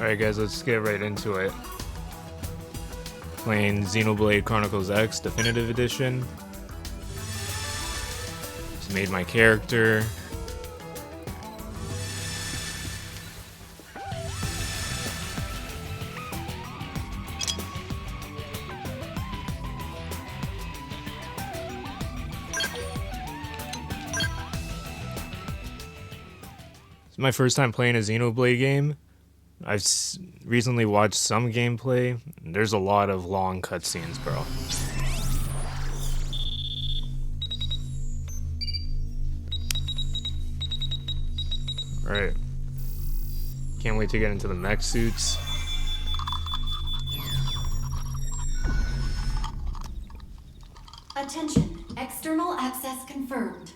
Alright guys, let's get right into it. Playing Xenoblade Chronicles X Definitive Edition. Just made my character. It's my first time playing a Xenoblade game. I've recently watched some gameplay. There's a lot of long cutscenes, bro. Alright. Can't wait to get into the mech suits. Attention, external access confirmed.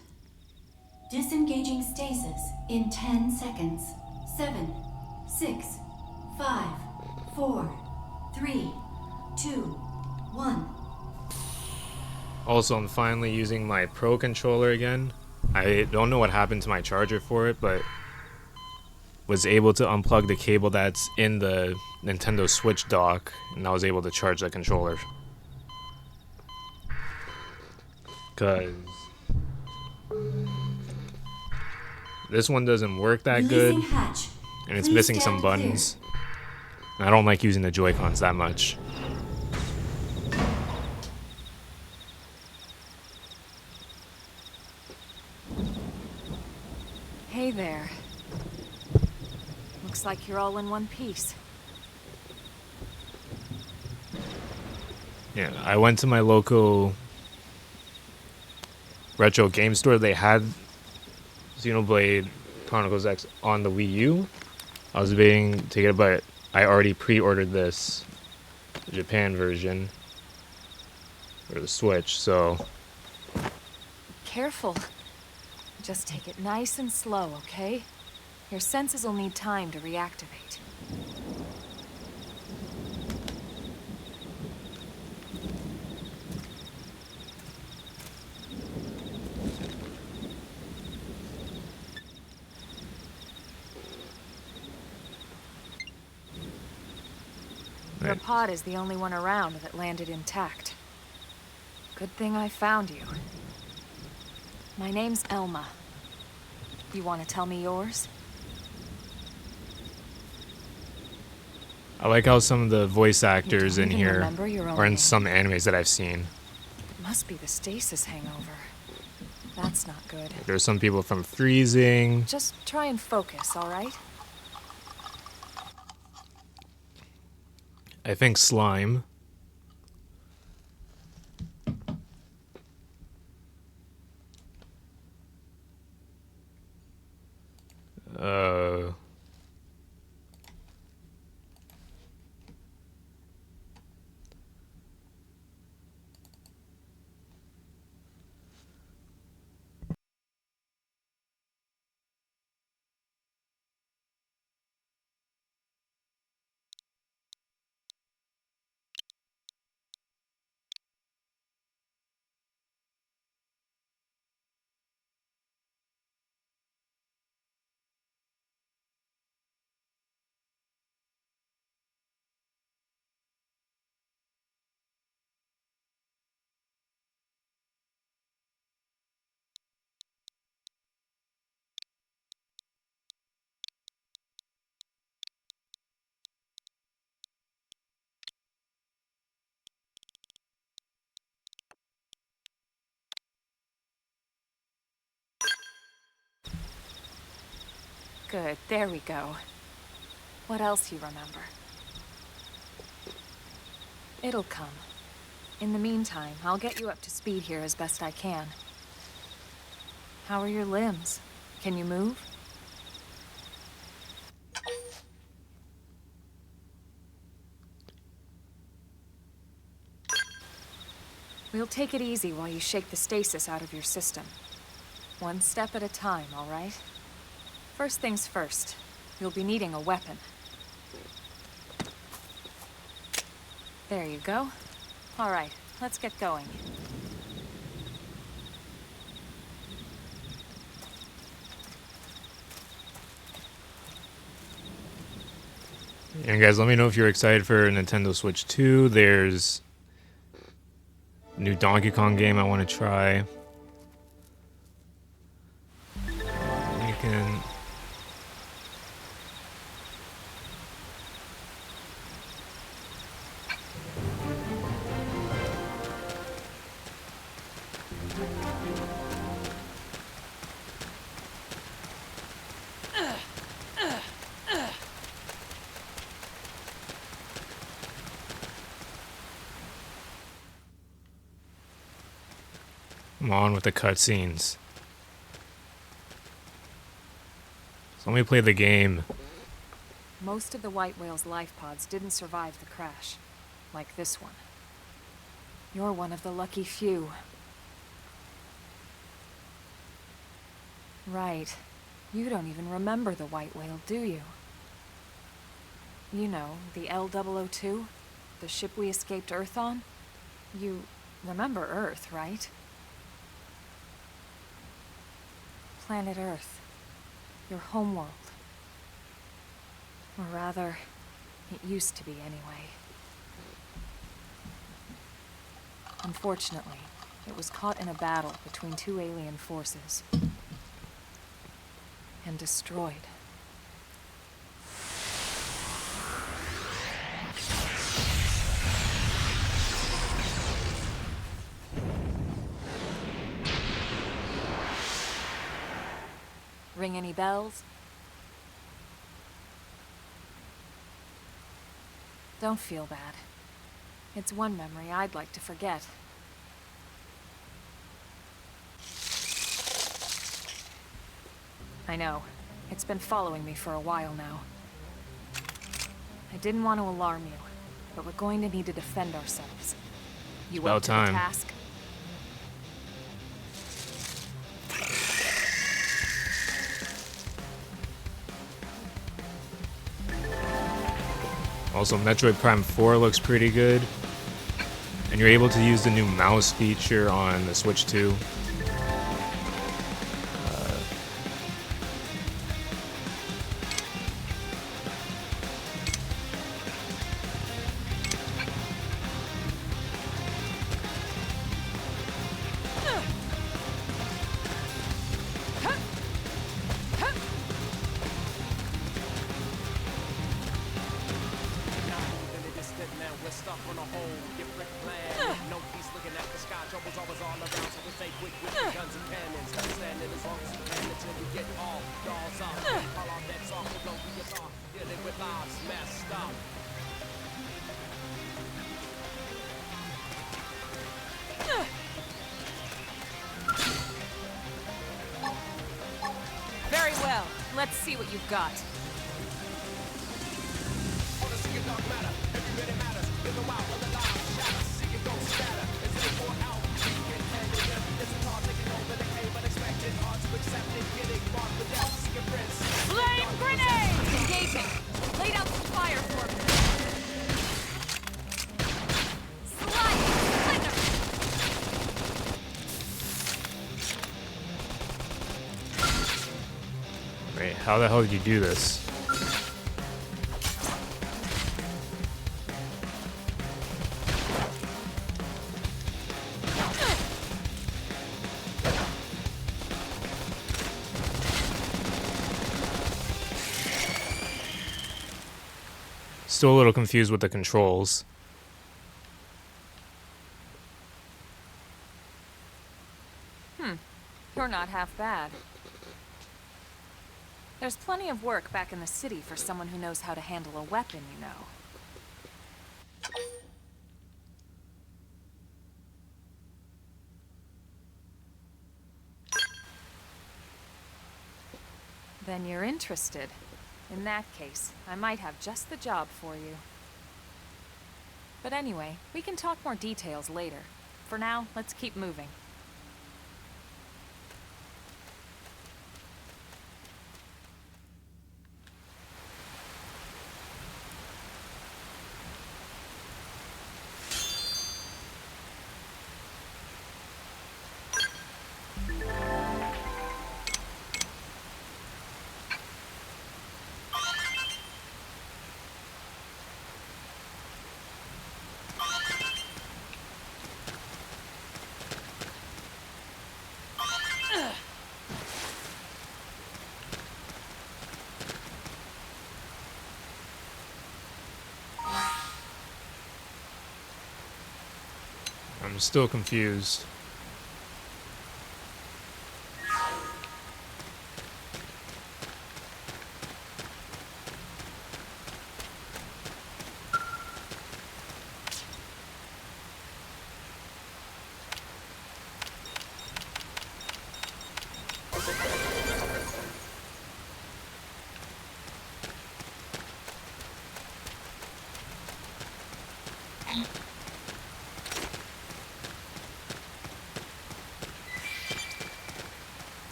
Disengaging stasis in 10 seconds. 7, 6, 5, 4, 3, 2, 1. Also, I'm finally using my Pro controller again. I don't know what happened to my charger for it, but was able to unplug the cable that's in the Nintendo Switch dock, and I was able to charge the controller. Cause this one doesn't work that good, and it's missing some buttons. And I don't like using the Joy-Cons that much. Hey there. Looks like you're all in one piece. Yeah, I went to my local retro game store. They had Xenoblade Chronicles X on the Wii U. I was waiting to get it, but I already pre-ordered this Japan version for the Switch, so... Careful. Just take it nice and slow, okay? Your senses will need time to reactivate. Your pod is the only one around that landed intact. Good thing I found you. My name's Elma. You want to tell me yours? I like how some of the voice actors in here are in name. some animes that I've seen. It must be the stasis hangover. That's not good. There's some people from Freezing. Just try and focus, all right? I think Slime. Good, there we go. What else you remember? It'll come. In the meantime, I'll get you up to speed here as best I can. How are your limbs? Can you move? We'll take it easy while you shake the stasis out of your system. One step at a time, all right? First things first, you'll be needing a weapon. There you go. All right, let's get going. And guys, let me know if you're excited for Nintendo Switch 2. There's a new Donkey Kong game I want to try. You can... Come on with the cutscenes. So let me play the game. Most of the white whale's life pods didn't survive the crash, like this one. You're one of the lucky few. Right. You don't even remember the white whale, do you? You know, the L-002? The ship we escaped Earth on? You remember Earth, right? Planet Earth. Your homeworld. Or rather, it used to be anyway. Unfortunately, it was caught in a battle between two alien forces. And destroyed. Ring any bells? Don't feel bad. It's one memory I'd like to forget. I know. It's been following me for a while now. I didn't want to alarm you, but we're going to need to defend ourselves. You up to the task? Also, Metroid Prime 4 looks pretty good. And you're able to use the new mouse feature on the Switch 2. Very well. Let's see what you've got. Flame grenade! Engaging. Laid out some fire for me. Slide! Flicker! Wait, how the hell did you do this? Still a little confused with the controls. You're not half bad. There's plenty of work back in the city for someone who knows how to handle a weapon, you know. Then you're interested. In that case, I might have just the job for you. But anyway, we can talk more details later. For now, let's keep moving. I'm still confused.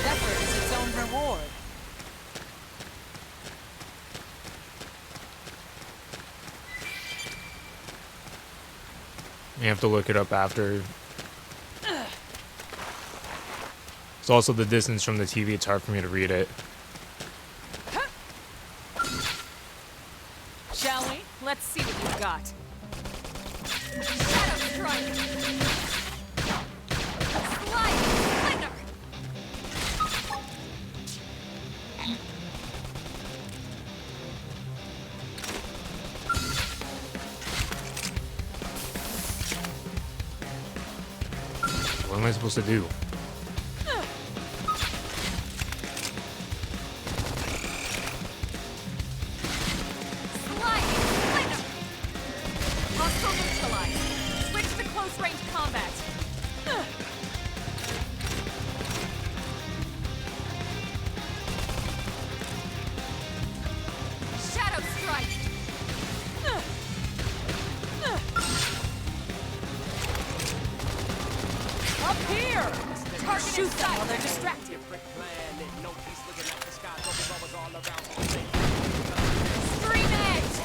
Effort is its own reward. You have to look it up after. It's also the distance from the TV. It's hard for me to read it. Shall we? Let's see what you've got. Shadow strike! Slide! Flicker! What am I supposed to do? Slide! Flicker! Hostile neutralized. Switch to close-range combat. Shadow strike! Up here! Target shoot them while they're distracted. Stream edge!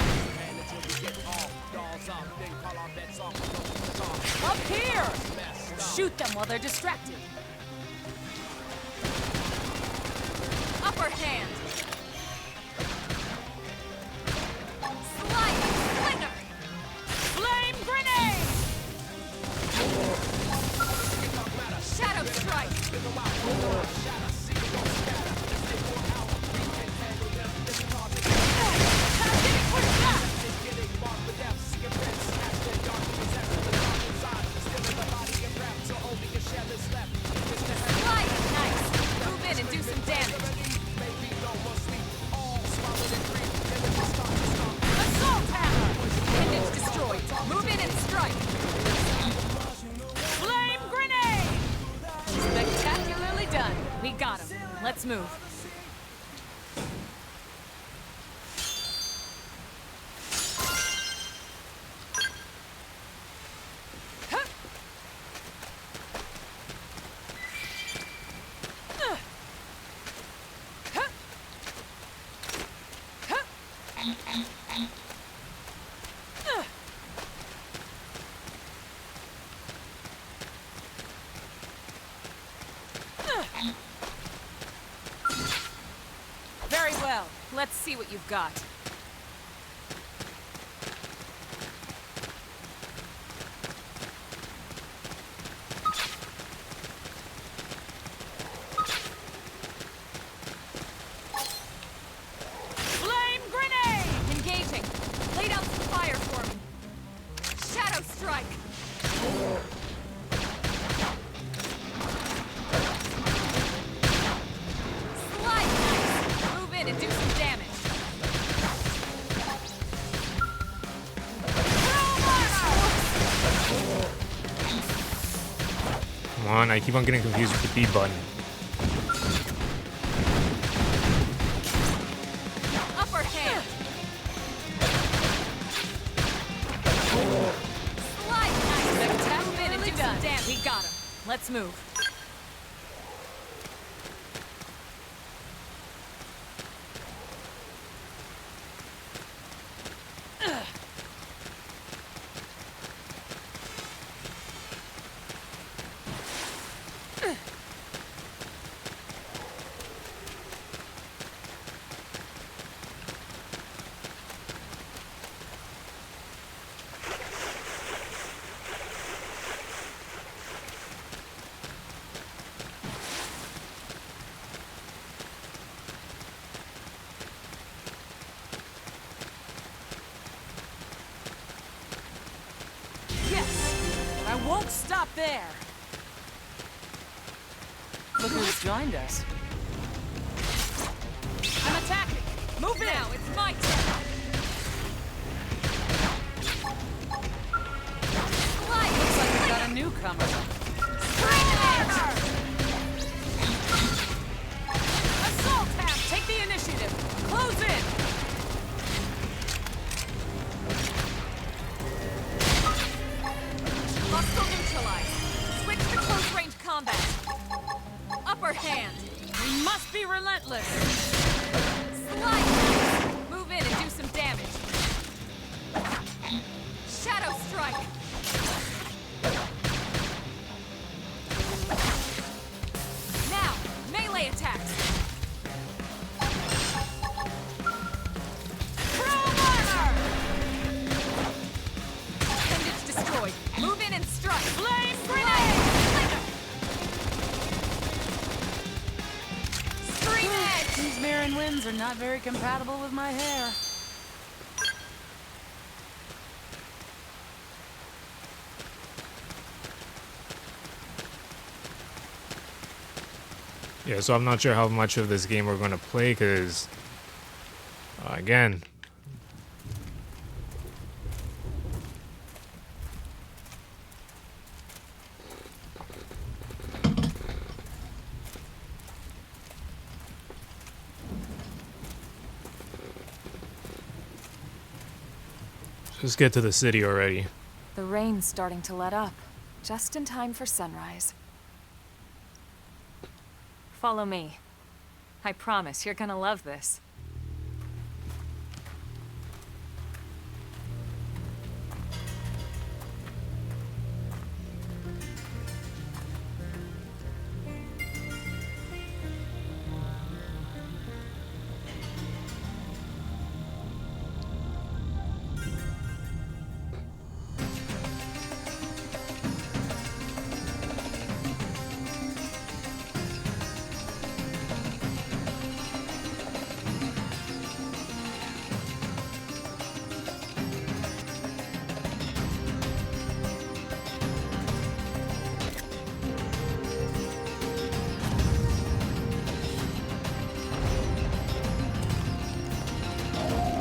Up here! Shoot them while they're distracted. Upper hand! Slide! Slinger! Flame grenade! Shadow strike! Getting pushed back! Slide! Nice! Move in and do some damage. Assault hammer! Pendants destroyed. Move in and strike. Flame grenade! Spectacularly done. We got him. Let's move. Very well. Let's see what you've got. Flame grenade! Engaging. Lay down some fire for me. Shadow strike! Slide nice! Move in and do some damage. Come on, I keep on getting confused with the B button. Upper hand. Slide nice. Spectacularly done. Damn, we got him. Let's move. won't stop there! Look who's joined us. I'm attacking! Move now, it's my turn! Looks like we got a newcomer. Assault tab! Take the initiative! Close in! Hostile neutralized. Switch to close-range combat. Upper hand. We must be relentless. Slide! Move in and do some damage. Shadow strike. Now, melee attacks. Chrome armor. Appendage destroyed. Move in and strike. Flame grenade. Scream edge. These Marin winds are not very compatible with my hair. Yeah, so I'm not sure how much of this game we're going to play because, again, just get to the city already. The rain's starting to let up, just in time for sunrise. Follow me. I promise you're gonna love this.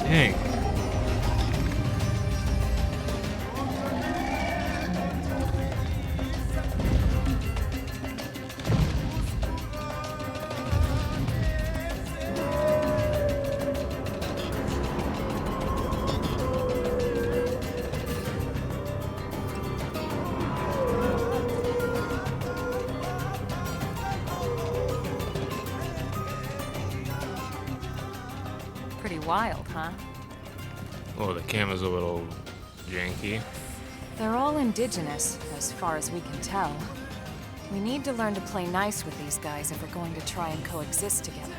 Dang. Pretty wild, huh? Oh, the camera's a little janky. They're all indigenous, as far as we can tell. We need to learn to play nice with these guys if we're going to try and coexist together.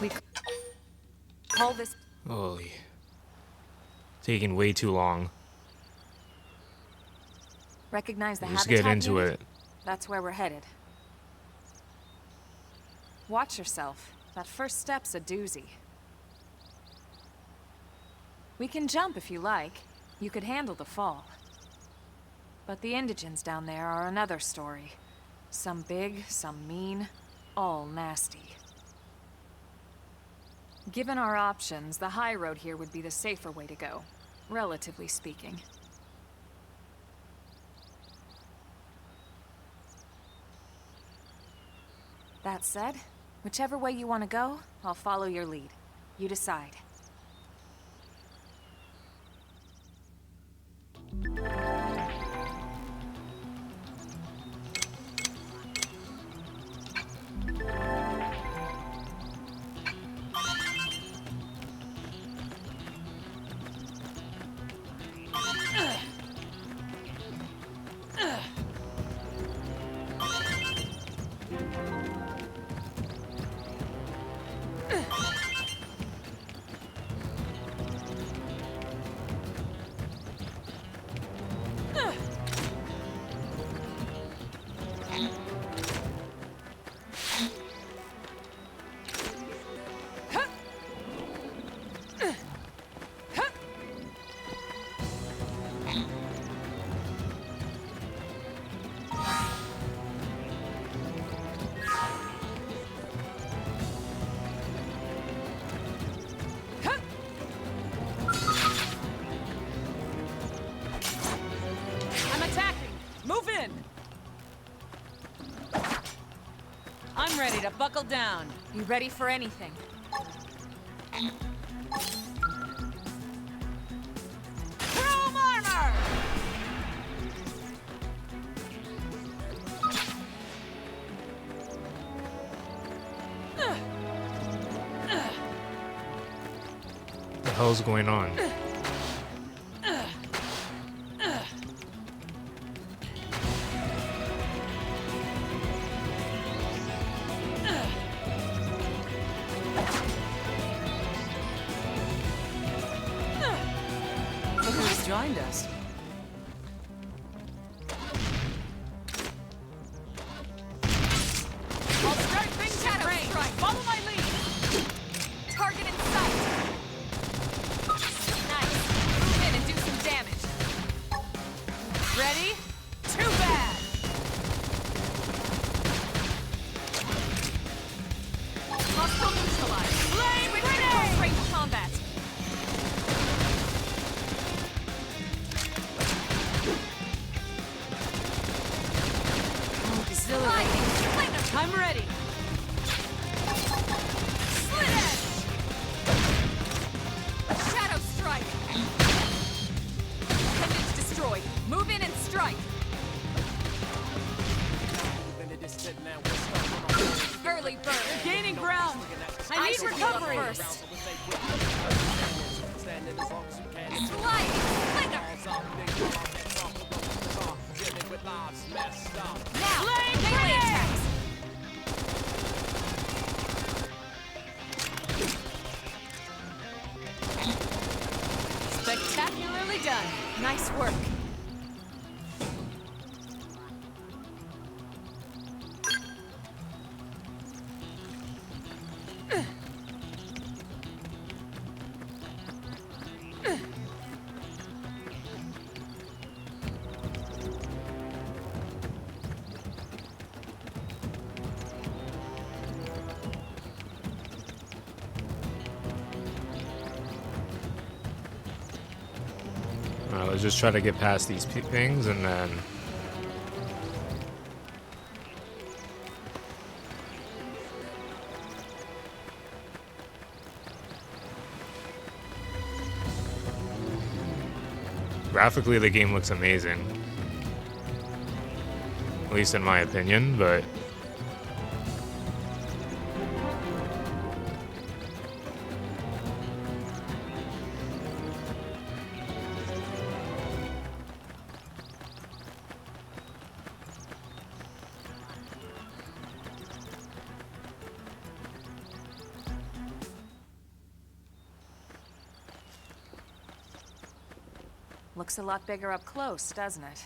We call this... Holy. Taking way too long. Recognize the Just habitat get into unit? it. That's where we're headed. Watch yourself. That first step's a doozy. We can jump if you like. You could handle the fall. But the indigents down there are another story. Some big, some mean, all nasty. Given our options, the high road here would be the safer way to go, relatively speaking. That said, whichever way you want to go, I'll follow your lead. You decide. I'm ready to buckle down. You ready for anything? Chrome armor! What the hell's going on? Look who's joined us. I'll start things at range. Follow my lead. Target in sight! Nice. Move in and do some damage. Ready? Too bad. Hostile neutralized. Flame grenade! Close range combat. Exhilarating. I'm ready. Slit edge! Shadow strike! Appendage destroyed. Move in and strike. Early bird. You're gaining ground. I need should heal up recovery. first. Slide! Slinger! Now! Flame Melee grenade! attacks! Spectacularly done. Nice work. Let's just try to get past these things and then. Graphically, the game looks amazing. At least in my opinion, but. Looks a lot bigger up close, doesn't it?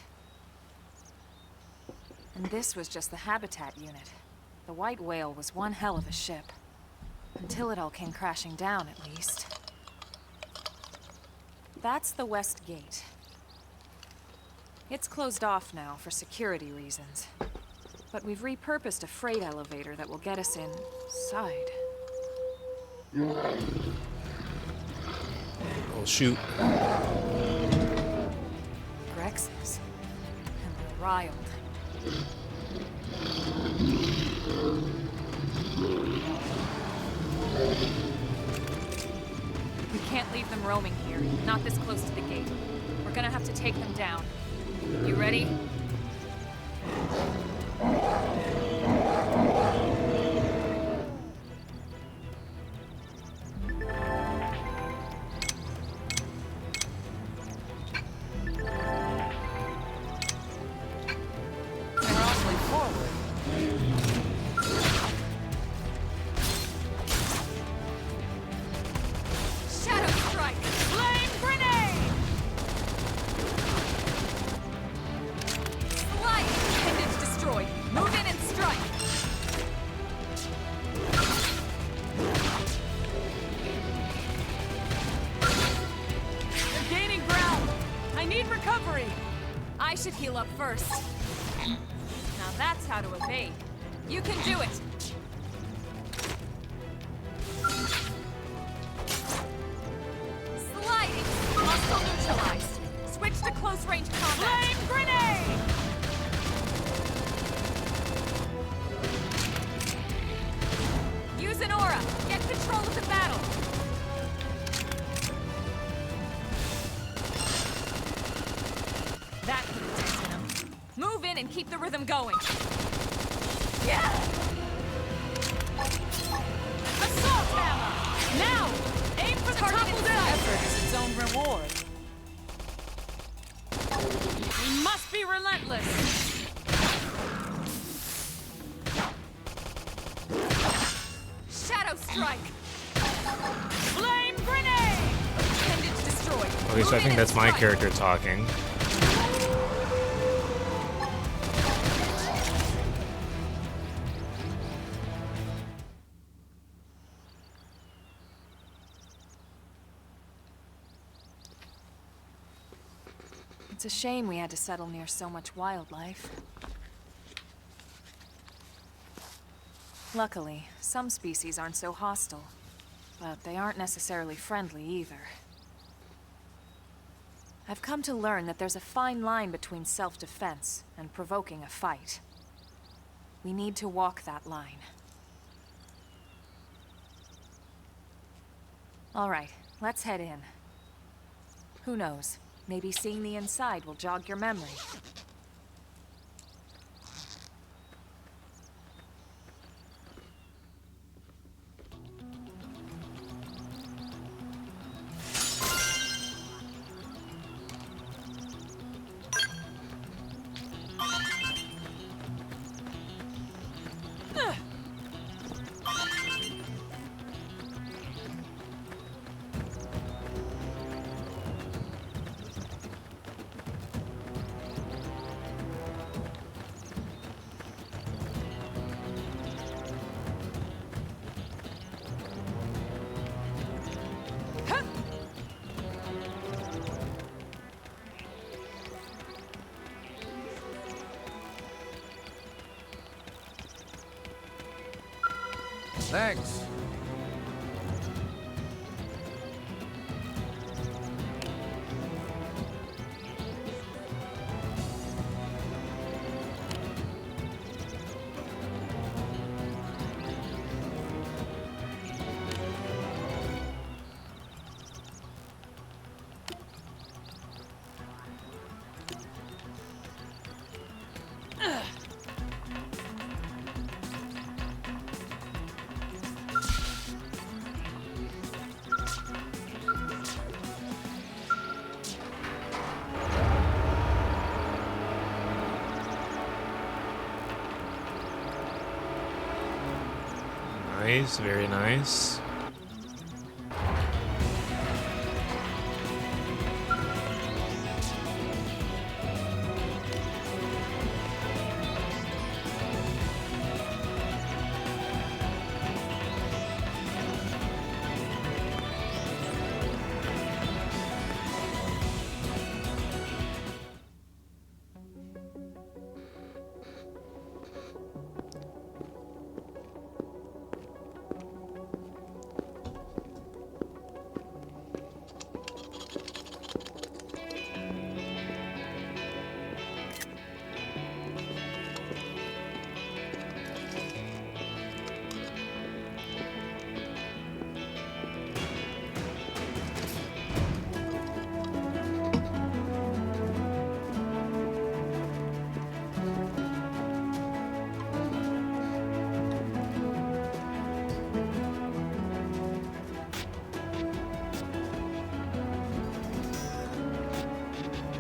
And this was just the habitat unit. The white whale was one hell of a ship. Until it all came crashing down, at least. That's the west gate. It's closed off now for security reasons. But we've repurposed a freight elevator that will get us inside. Oh, shoot. Grexes. And they're riled. We can't leave them roaming here, not this close to the gate. We're gonna have to take them down. You ready? Shadow strike! Flame grenade! Slide! Appendage destroyed. Move in and strike. You're gaining ground. I need recovery. I should heal up first. Now that's how to evade. You can do it. Sliding! Muscle neutralized. Switch to close range combat. Flame grenade! keep the rhythm going. Yeah! Assault hammer! Now! Aim for the top of the effort is its own reward. We must be relentless! Shadow strike! Flame grenade! Intended to destroy. Okay, so I think that's my character talking. It's a shame we had to settle near so much wildlife. Luckily, some species aren't so hostile, but they aren't necessarily friendly either. I've come to learn that there's a fine line between self-defense and provoking a fight. We need to walk that line. All right, let's head in. Who knows? Maybe seeing the inside will jog your memory. Thanks. Nice, very nice.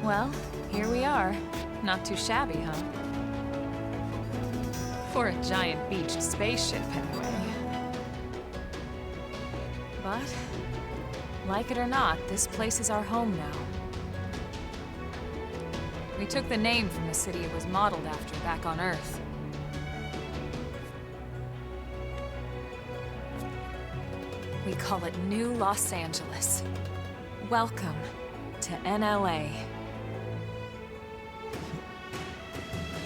Well, here we are. Not too shabby, huh? For a giant beached spaceship, anyway. But, like it or not, this place is our home now. We took the name from the city it was modeled after back on Earth. We call it New Los Angeles. Welcome to NLA.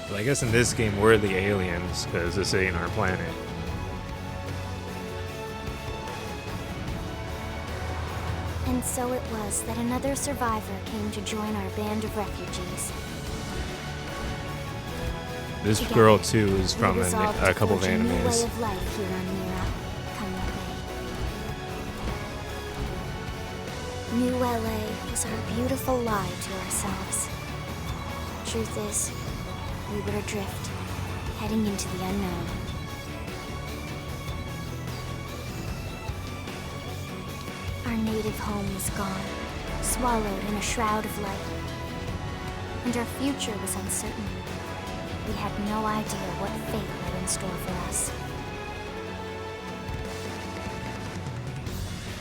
But I guess in this game we're the aliens, because this ain't our planet. And so it was that another survivor came to join our band of refugees. This Together, girl too is we from resolved a to couple of forge a new way animes. of life here on Mira. Come what may. New LA was our beautiful lie to ourselves. Truth is, we were adrift, heading into the unknown. Our native home was gone, swallowed in a shroud of light. And our future was uncertain. We had no idea what fate lay in store for us.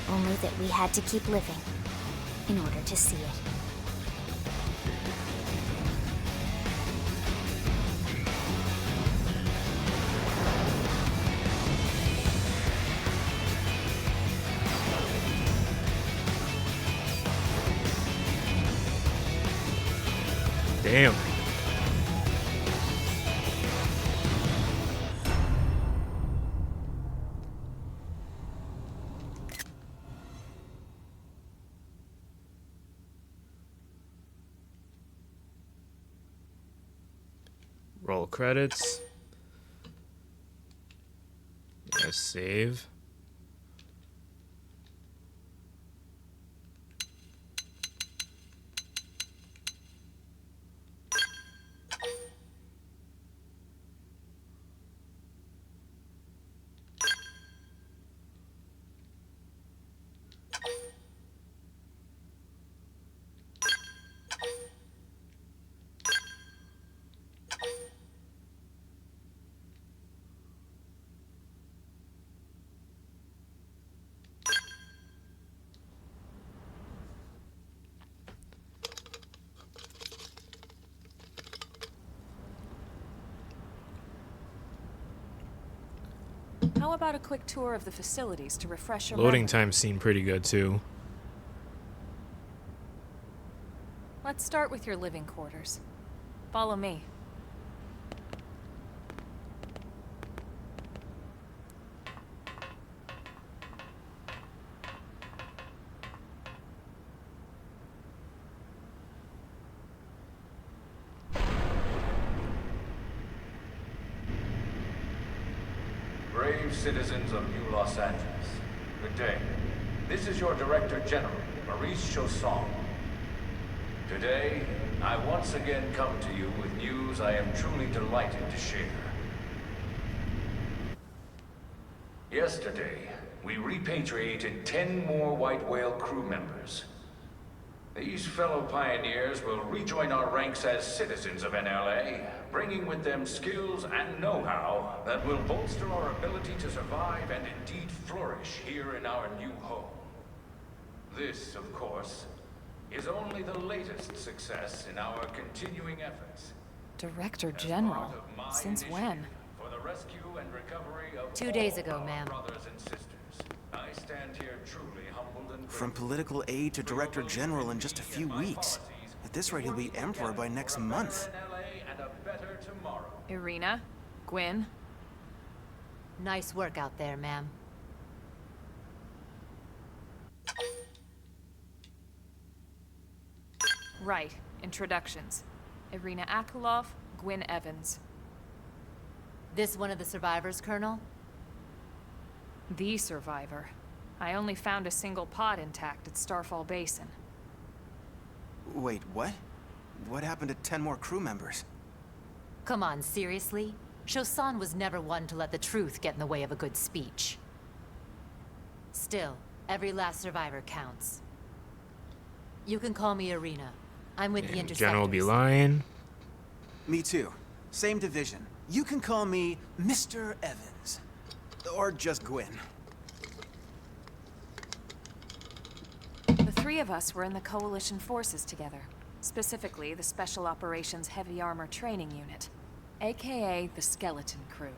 Only that we had to keep living in order to see it. Damn. Roll credits. Yeah, save. How about a quick tour of the facilities to refresh your Loading memory? times seem pretty good too. Let's start with your living quarters. Follow me. Brave citizens of New Los Angeles, good day. This is your Director General, Maurice Chausson. Today, I once again come to you with news I am truly delighted to share. Yesterday, we repatriated 10 more White Whale crew members. These fellow pioneers will rejoin our ranks as citizens of NLA, bringing with them skills and know-how that will bolster our ability to survive and indeed flourish here in our new home. This, of course, is only the latest success in our continuing efforts. Director As General? part of my Since when? initiative For the rescue and recovery of 2 days all ago, our ma'am. brothers and sisters, I stand here truly humbled and From grateful. political aid to director general in just a few weeks. At this rate, he'll be emperor by next month. Irina? Gwyn? Nice work out there, ma'am. Right. Introductions. Irina Akulov, Gwyn Evans. This one of the survivors, Colonel? The survivor. I only found a single pod intact at Starfall Basin. Wait, what? What happened to 10 more crew members? Come on, seriously? Chausson was never one to let the truth get in the way of a good speech. Still, every last survivor counts. You can call me Irina. I'm with the Interceptors. General be lying. Me too. Same division. You can call me Mr. Evans. Or just Gwyn. The three of us were in the Coalition forces together. Specifically, the Special Operations Heavy Armor Training Unit, aka the Skeleton Crew.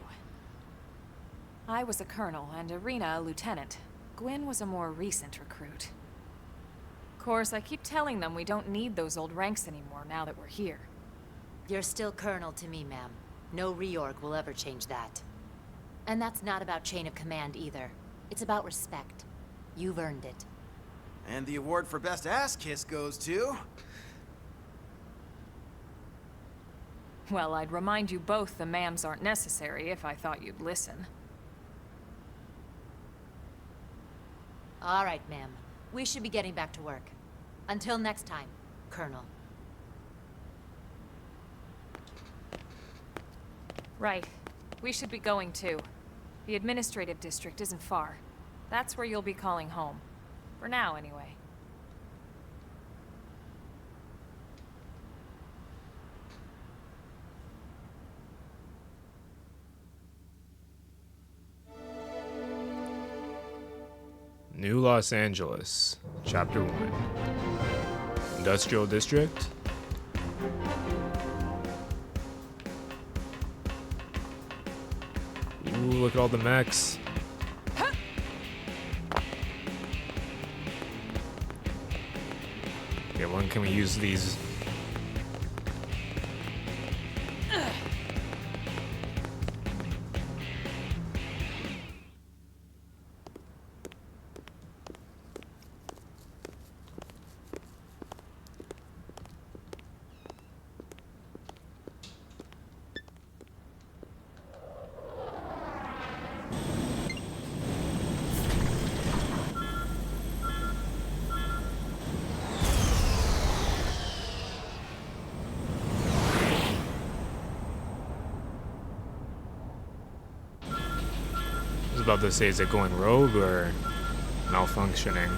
I was a colonel and Irina a lieutenant. Gwyn was a more recent recruit. Of course, I keep telling them we don't need those old ranks anymore now that we're here. You're still Colonel to me, ma'am. No reorg will ever change that. And that's not about chain of command either. It's about respect. You've earned it. And the award for best ass kiss goes to... Well, I'd remind you both the ma'ams aren't necessary if I thought you'd listen. All right, ma'am. We should be getting back to work. Until next time, Colonel. Right. We should be going too. The administrative district isn't far. That's where you'll be calling home. For now, anyway. New Los Angeles, Chapter 1. Industrial District. Ooh, look at all the mechs. Okay, when can we use these? I was about to say, is it going rogue or malfunctioning?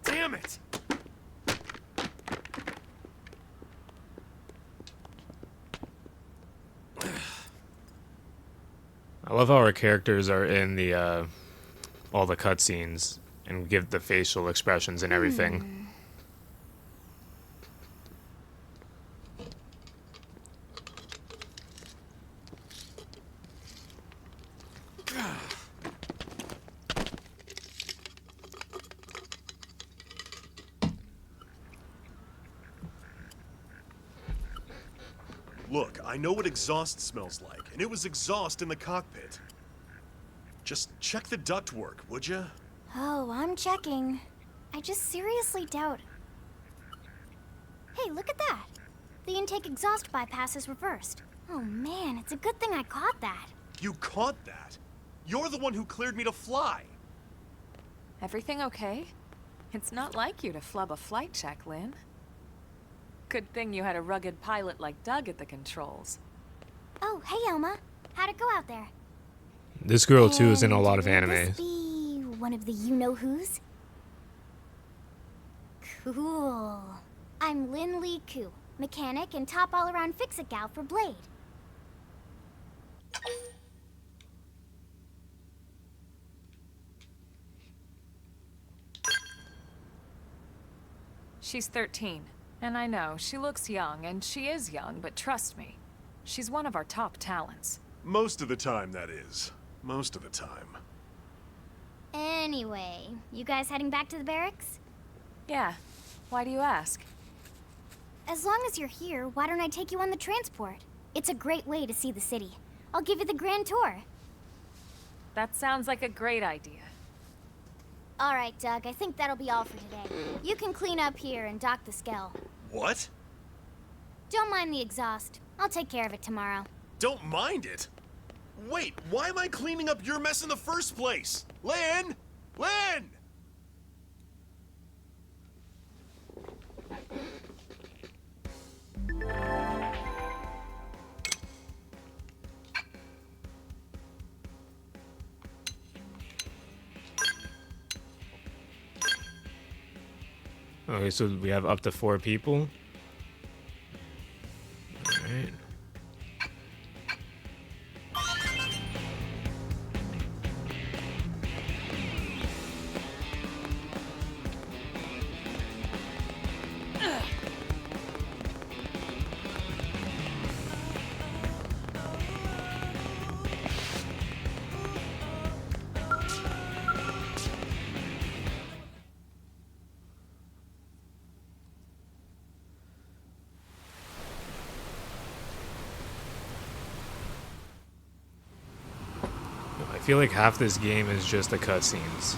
Damn it! I love how our characters are in the all the cutscenes and give the facial expressions and everything. Look, I know what exhaust smells like, and it was exhaust in the cockpit. Just check the ductwork, would you? Oh, I'm checking. I just seriously doubt... Hey, look at that! The intake exhaust bypass is reversed. Oh man, it's a good thing I caught that. You caught that? You're the one who cleared me to fly. Everything okay? It's not like you to flub a flight check, Lynn. Good thing you had a rugged pilot like Doug at the controls. Oh, hey Elma. How'd it go out there? This girl too is in a lot of Would anime. this be one of the you-know-who's? Cool. I'm Lynn Lee Koo, mechanic and top all-around fix-it gal for Blade. She's 13. And I know, she looks young, and she is young, but trust me, she's one of our top talents. Most of the time, that is. Most of the time. Anyway, you guys heading back to the barracks? Yeah. Why do you ask? As long as you're here, why don't I take you on the transport? It's a great way to see the city. I'll give you the grand tour. That sounds like a great idea. All right, Doug, I think that'll be all for today. You can clean up here and dock the Skell. What? Don't mind the exhaust. I'll take care of it tomorrow. Don't mind it? Wait, why am I cleaning up your mess in the first place? Lynn! Lynn! Okay, so we have up to 4 people. Alright. I feel like half this game is just the cutscenes.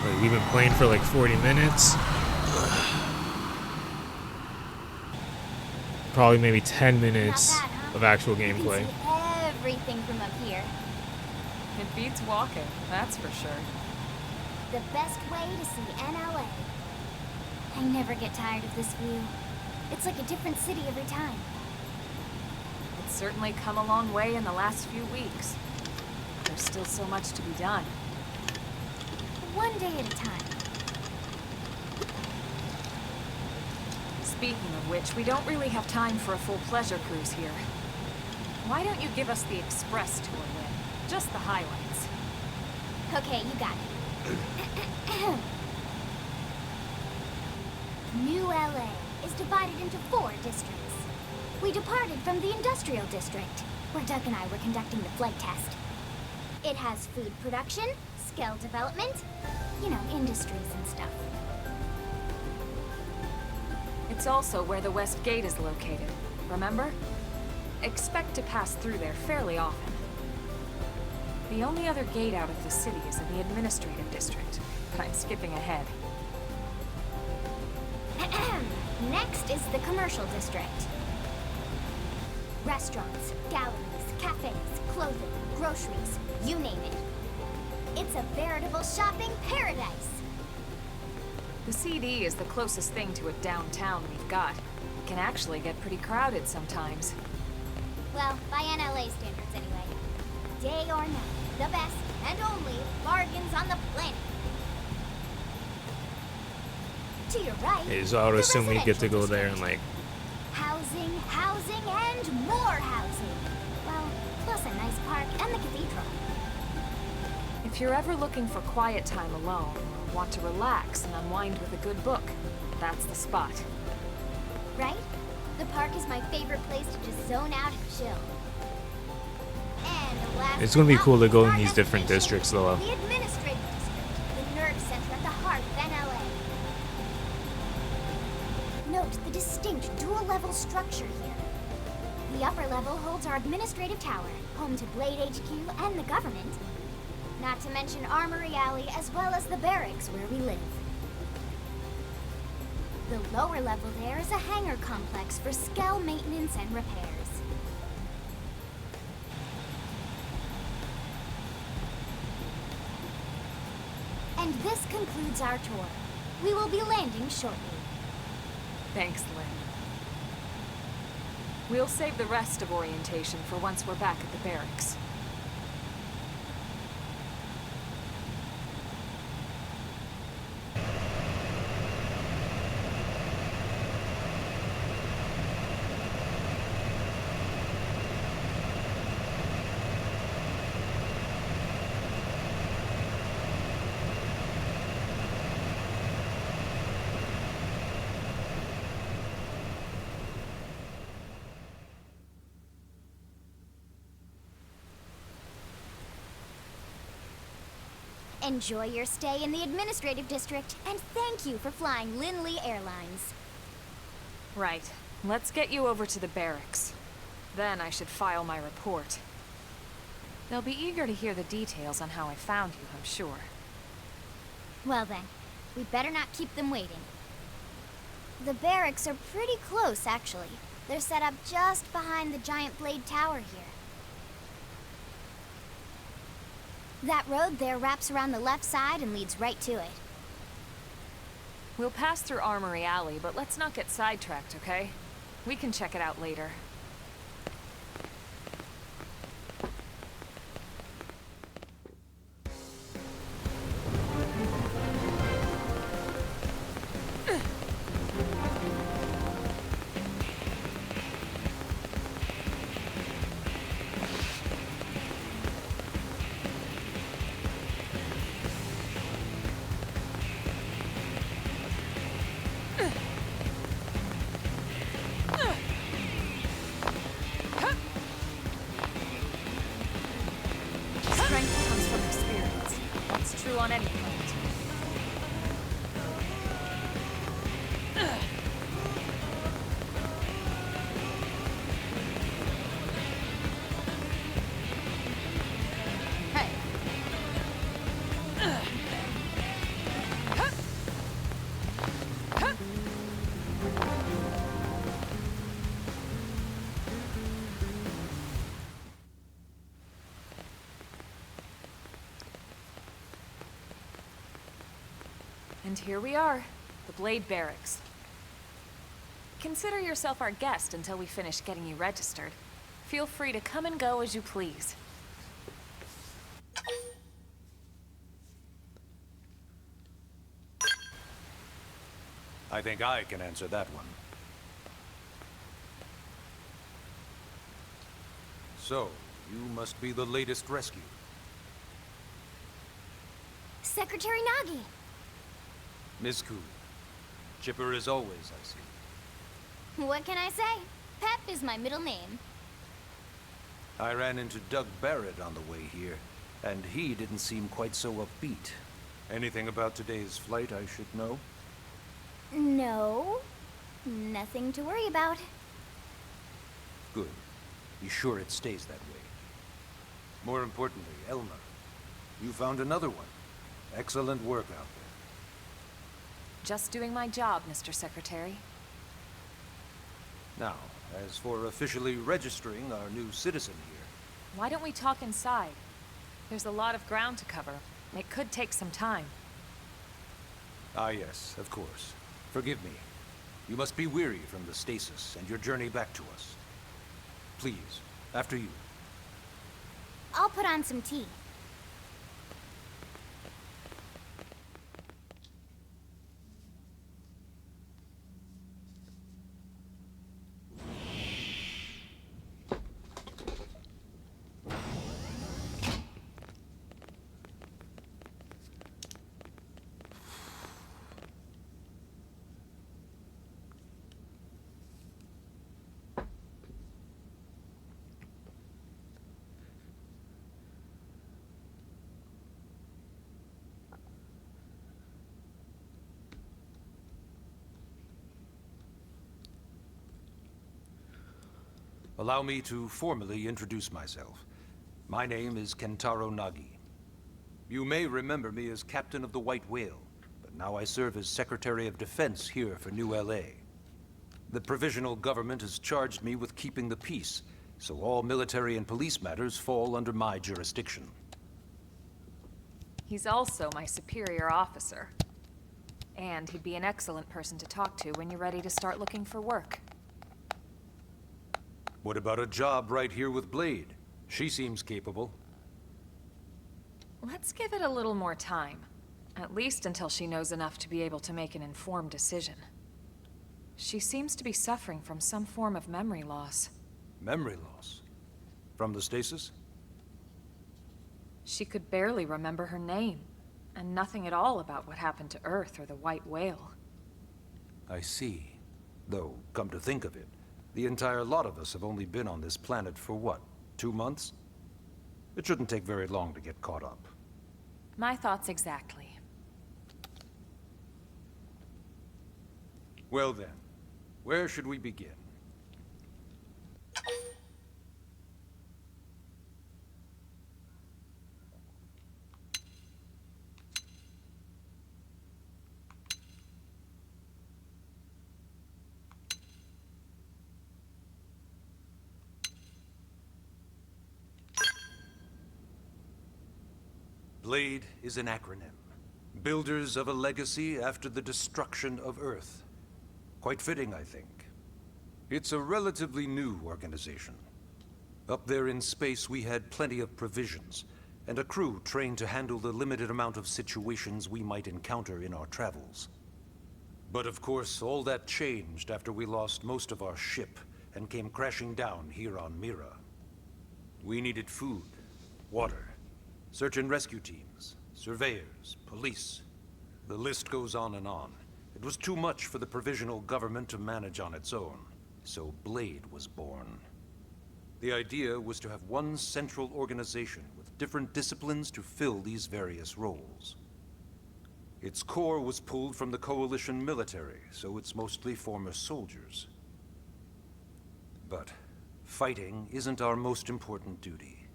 Like, we've been playing for like 40 minutes. Probably maybe 10 minutes Not bad, huh? of actual You gameplay. can see everything from up here. It beats walking, that's for sure. The best way to see NLA. I never get tired of this view. It's like a different city every time. It's certainly come a long way in the last few weeks. There's still so much to be done. One day at a time. Speaking of which, we don't really have time for a full pleasure cruise here. Why don't you give us the express tour, Lynn? Just the highlights. Okay, you got it. New LA is divided into 4 districts. We departed from the Industrial District, where Doug and I were conducting the flight test. It has food production, skill development, you know, industries and stuff. It's also where the West Gate is located, remember? Expect to pass through there fairly often. The only other gate out of the city is in the Administrative District, but I'm skipping ahead. Next is the Commercial District. Restaurants, galleries, cafes, clothing, groceries, you name it. It's a veritable shopping paradise. The CD is the closest thing to a downtown we've got. It can actually get pretty crowded sometimes. Well, by NLA standards anyway. Day or night, the best and only bargains on the planet. To your right, Okay, so I would the assume we get to residential go there and district. like Housing, housing, and more housing. Well, plus a nice park and the cathedral. If you're ever looking for quiet time alone, or want to relax and unwind with a good book, that's the spot. Right? The park is my favorite place to just zone out and chill. And last it's gonna be but cool to not go least, in these our different destination, districts though. The Administrative District, the nerve center at the heart of NLA. Note the distinct dual-level structure here. The upper level holds our administrative tower, home to Blade HQ and the government. Not to mention Armory Alley as well as the barracks where we live. The lower level there is a hangar complex for Skell maintenance and repairs. And this concludes our tour. We will be landing shortly. Thanks, Lynn. We'll save the rest of orientation for once we're back at the barracks. Enjoy your stay in the Administrative District, and thank you for flying Lindley Airlines. Right. Let's get you over to the barracks. Then I should file my report. They'll be eager to hear the details on how I found you, I'm sure. Well then, we better not keep them waiting. The barracks are pretty close, actually. They're set up just behind the giant blade tower here. That road there wraps around the left side and leads right to it. We'll pass through Armory Alley, but let's not get sidetracked, okay? We can check it out later. Strength comes from experience. That's true on any planet. And here we are, the Blade Barracks. Consider yourself our guest until we finish getting you registered. Feel free to come and go as you please. I think I can answer that one. So, you must be the latest rescue. Secretary Nagi! Miss Cool. Chipper as always, I see. What can I say? Pep is my middle name. I ran into Doug Barrett on the way here, and he didn't seem quite so upbeat. Anything about today's flight I should know? No. Nothing to worry about. Good. Be sure it stays that way. More importantly, Elma, you found another one. Excellent work out there. Just doing my job, Mr. Secretary. Now, as for officially registering our new citizen here... Why don't we talk inside? There's a lot of ground to cover. It could take some time. Ah yes, of course. Forgive me. You must be weary from the stasis and your journey back to us. Please, after you. I'll put on some tea. Allow me to formally introduce myself. My name is Kentaro Nagi. You may remember me as Captain of the White Whale, but now I serve as Secretary of Defense here for New LA. The provisional government has charged me with keeping the peace, so all military and police matters fall under my jurisdiction. He's also my superior officer. And he'd be an excellent person to talk to when you're ready to start looking for work. What about a job right here with Blade? She seems capable. Let's give it a little more time. At least until she knows enough to be able to make an informed decision. She seems to be suffering from some form of memory loss. Memory loss? From the stasis? She could barely remember her name, and nothing at all about what happened to Earth or the White Whale. I see. Though, come to think of it, the entire lot of us have only been on this planet for what, 2 months? It shouldn't take very long to get caught up. My thoughts exactly. Well then, where should we begin? Blade is an acronym. Builders of a legacy after the destruction of Earth. Quite fitting, I think. It's a relatively new organization. Up there in space, we had plenty of provisions, and a crew trained to handle the limited amount of situations we might encounter in our travels. But of course, all that changed after we lost most of our ship and came crashing down here on Mira. We needed food, water, search and rescue teams, surveyors, police. The list goes on and on. It was too much for the provisional government to manage on its own, so Blade was born. The idea was to have one central organization with different disciplines to fill these various roles. Its core was pulled from the Coalition military, so it's mostly former soldiers. But fighting isn't our most important duty.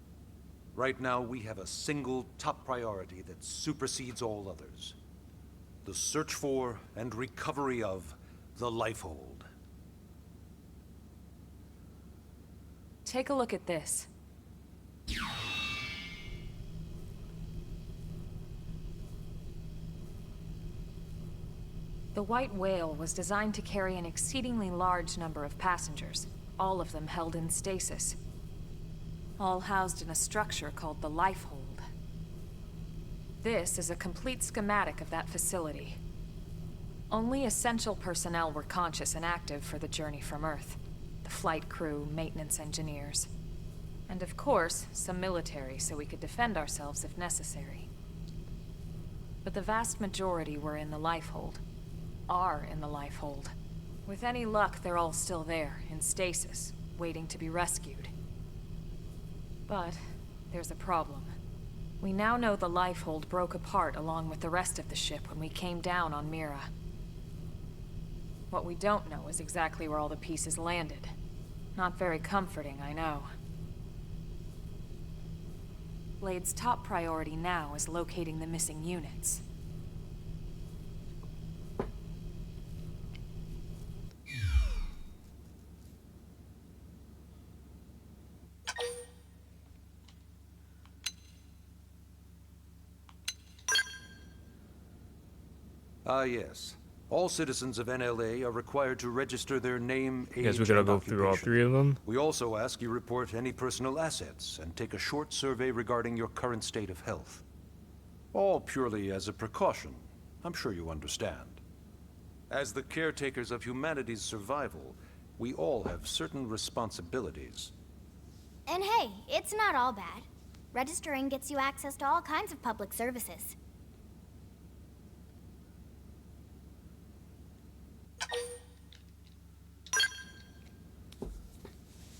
Right now, we have a single top priority that supersedes all others. The search for and recovery of the Lifehold. Take a look at this. The White Whale was designed to carry an exceedingly large number of passengers, all of them held in stasis. All housed in a structure called the Lifehold. This is a complete schematic of that facility. Only essential personnel were conscious and active for the journey from Earth. The flight crew, maintenance engineers. And of course, some military so we could defend ourselves if necessary. But the vast majority were in the Lifehold. Are in the Lifehold. With any luck, they're all still there, in stasis, waiting to be rescued. But there's a problem. We now know the Lifehold broke apart along with the rest of the ship when we came down on Mira. What we don't know is exactly where all the pieces landed. Not very comforting, I know. Blade's top priority now is locating the missing units. Ah, yes. All citizens of NLA are required to register their name, age, Guess we gotta and go through all occupation. 3 of them. We also ask you report any personal assets and take a short survey regarding your current state of health. All purely as a precaution. I'm sure you understand. As the caretakers of humanity's survival, we all have certain responsibilities. And hey, it's not all bad. Registering gets you access to all kinds of public services.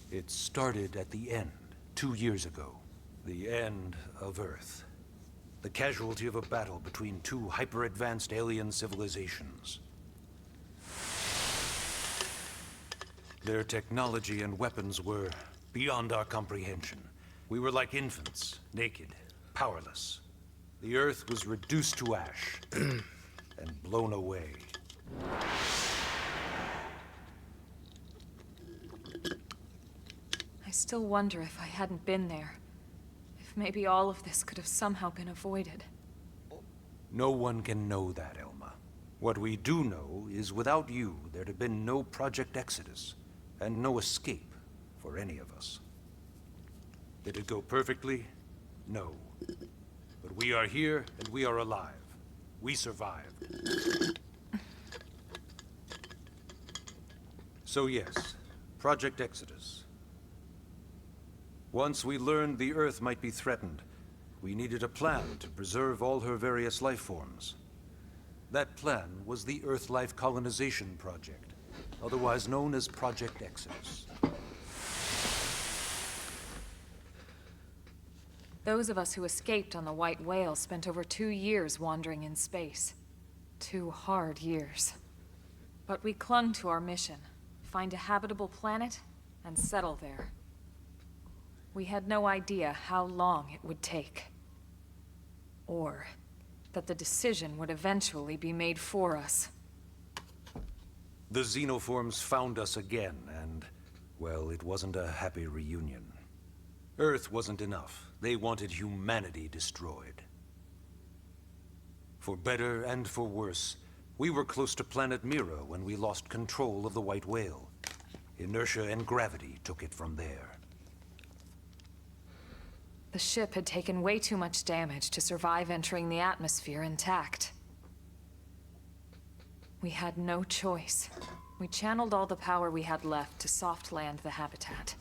It started at the end, 2 years ago. The end of Earth. The casualty of a battle between 2 hyper-advanced alien civilizations. Their technology and weapons were beyond our comprehension. We were like infants, naked, powerless. The Earth was reduced to ash and blown away. I still wonder if I hadn't been there. If maybe all of this could have somehow been avoided. No one can know that, Elma. What we do know is without you, there'd have been no Project Exodus, and no escape for any of us. Did it go perfectly? No. But we are here, and we are alive. We survived. So yes, Project Exodus. Once we learned the Earth might be threatened, we needed a plan to preserve all her various life forms. That plan was the Earth Life Colonization Project, otherwise known as Project Exodus. Those of us who escaped on the White Whale spent over 2 years wandering in space. 2 hard years. But we clung to our mission. Find a habitable planet and settle there. We had no idea how long it would take. Or that the decision would eventually be made for us. The xenoforms found us again, and, well, it wasn't a happy reunion. Earth wasn't enough. They wanted humanity destroyed. For better and for worse, we were close to planet Mira when we lost control of the White Whale. Inertia and gravity took it from there. The ship had taken way too much damage to survive entering the atmosphere intact. We had no choice. We channeled all the power we had left to soft land the habitat.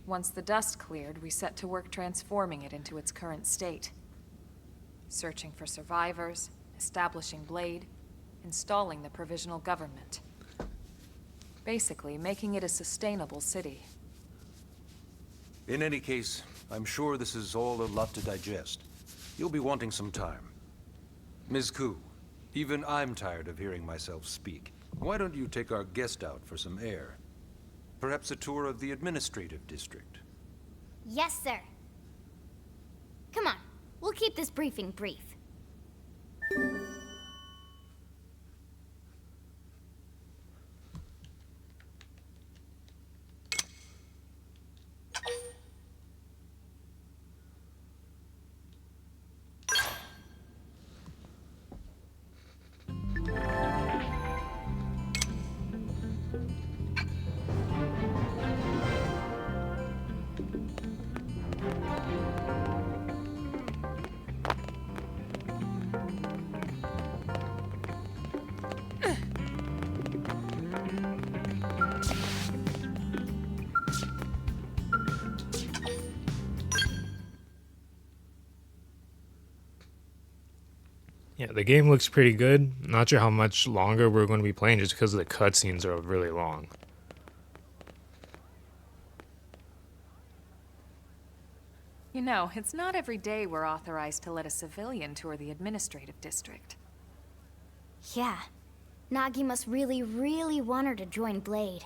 Once the dust cleared, we set to work transforming it into its current state. Searching for survivors, establishing Blade, installing the provisional government. Basically, making it a sustainable city. In any case, I'm sure this is all a lot to digest. You'll be wanting some time. Ms. Ku, even I'm tired of hearing myself speak. Why don't you take our guest out for some air? Perhaps a tour of the administrative district. Yes, sir. Come on, we'll keep this briefing brief. Yeah, the game looks pretty good. Not sure how much longer we're going to be playing just because the cutscenes are really long. You know, it's not every day we're authorized to let a civilian tour the administrative district. Yeah. Nagi must really, really want her to join Blade.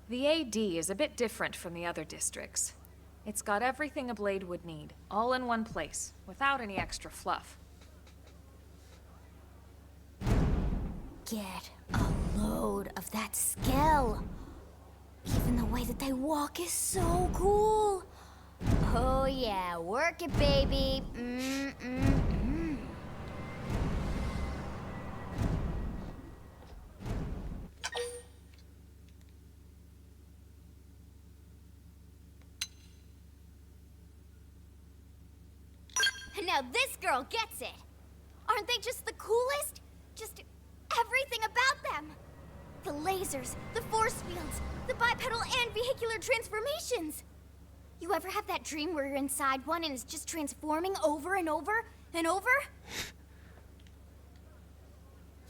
The AD is a bit different from the other districts. It's got everything a Blade would need, all in one place, without any extra fluff. Get a load of that scale. Even the way that they walk is so cool. Oh yeah, work it, baby. Now this girl gets it. Aren't they just the coolest? Just everything about them. The lasers, the force fields, the bipedal and vehicular transformations. You ever have that dream where you're inside one and it's just transforming over and over and over?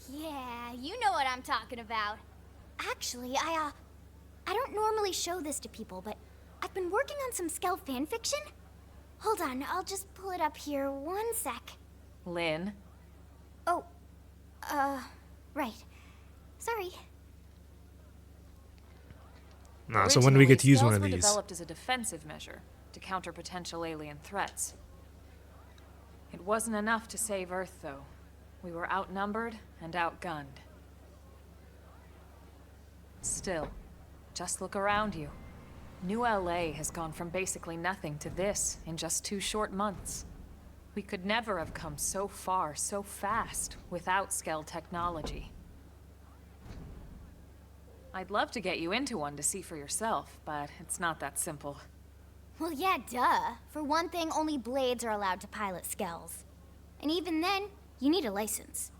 Yeah, you know what I'm talking about. Actually, I don't normally show this to people, but I've been working on some Skell fanfiction. Hold on, I'll just pull it up here 1 sec. Lynn? Oh, right. Sorry. Nah, so when do we get to use one of Originally, these? Skells were developed as a defensive measure to counter potential alien threats. It wasn't enough to save Earth, though. We were outnumbered and outgunned. Still, just look around you. New LA has gone from basically nothing to this in just 2 short months. We could never have come so far so fast without Skell technology. I'd love to get you into one to see for yourself, but it's not that simple. Well, yeah, duh. For one thing, only Blades are allowed to pilot Skells. And even then, you need a license.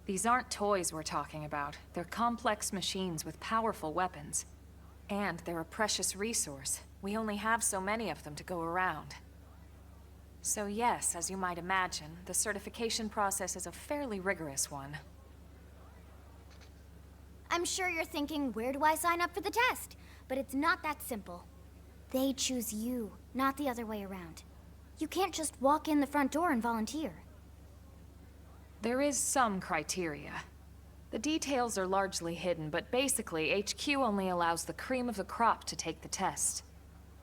These aren't toys we're talking about. They're complex machines with powerful weapons. And they're a precious resource. We only have so many of them to go around. So yes, as you might imagine, the certification process is a fairly rigorous one. I'm sure you're thinking, where do I sign up for the test? But it's not that simple. They choose you, not the other way around. You can't just walk in the front door and volunteer. There is some criteria. The details are largely hidden, but basically, HQ only allows the cream of the crop to take the test.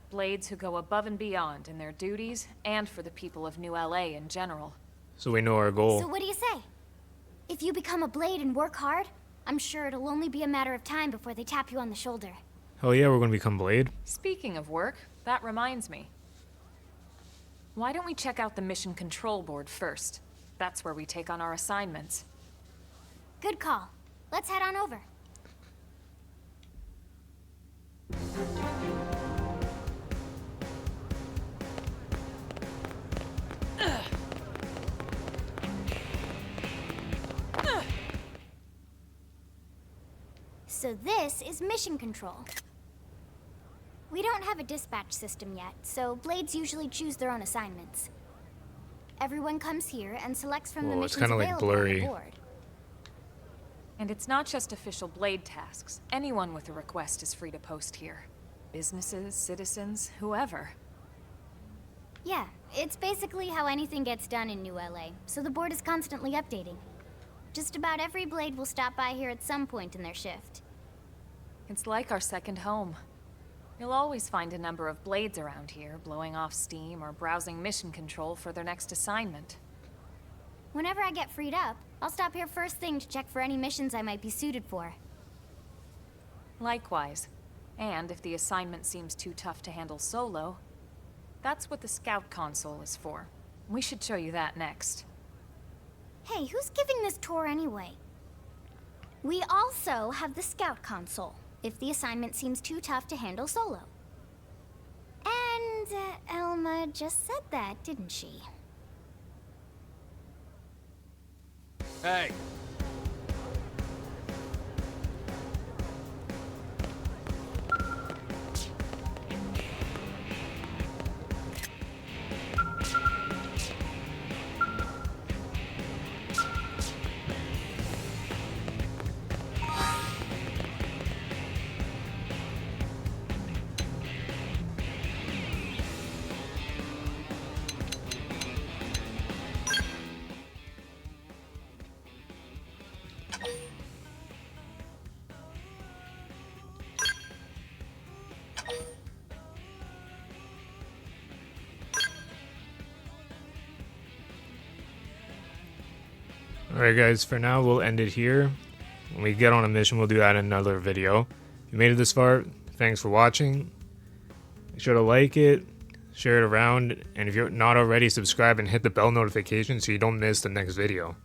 Blades who go above and beyond in their duties, and for the people of New LA in general. So we know our goal. So what do you say? If you become a Blade and work hard, I'm sure it'll only be a matter of time before they tap you on the shoulder. Hell yeah, we're gonna become Blade. Speaking of work, that reminds me. Why don't we check out the mission control board first? That's where we take on our assignments. Good call. Let's head on over. So this is mission control. We don't have a dispatch system yet, so Blades usually choose their own assignments. Everyone comes here and selects from the Whoa, it's missions kinda like available on blurry. the board. And it's not just official Blade tasks. Anyone with a request is free to post here. Businesses, citizens, whoever. Yeah, it's basically how anything gets done in New LA, so the board is constantly updating. Just about every Blade will stop by here at some point in their shift. It's like our second home. You'll always find a number of Blades around here, blowing off steam or browsing mission control for their next assignment. Whenever I get freed up, I'll stop here first thing to check for any missions I might be suited for. Likewise. And if the assignment seems too tough to handle solo, that's what the Scout console is for. We should show you that next. Hey, who's giving this tour anyway? We also have the Scout console. if the assignment seems too tough to handle solo. And Elma just said that, didn't she? Hey! Alright guys, for now we'll end it here. When we get on a mission, we'll do that in another video. If you made it this far, thanks for watching. Make sure to like it, share it around, and if you're not already, subscribe and hit the bell notification so you don't miss the next video.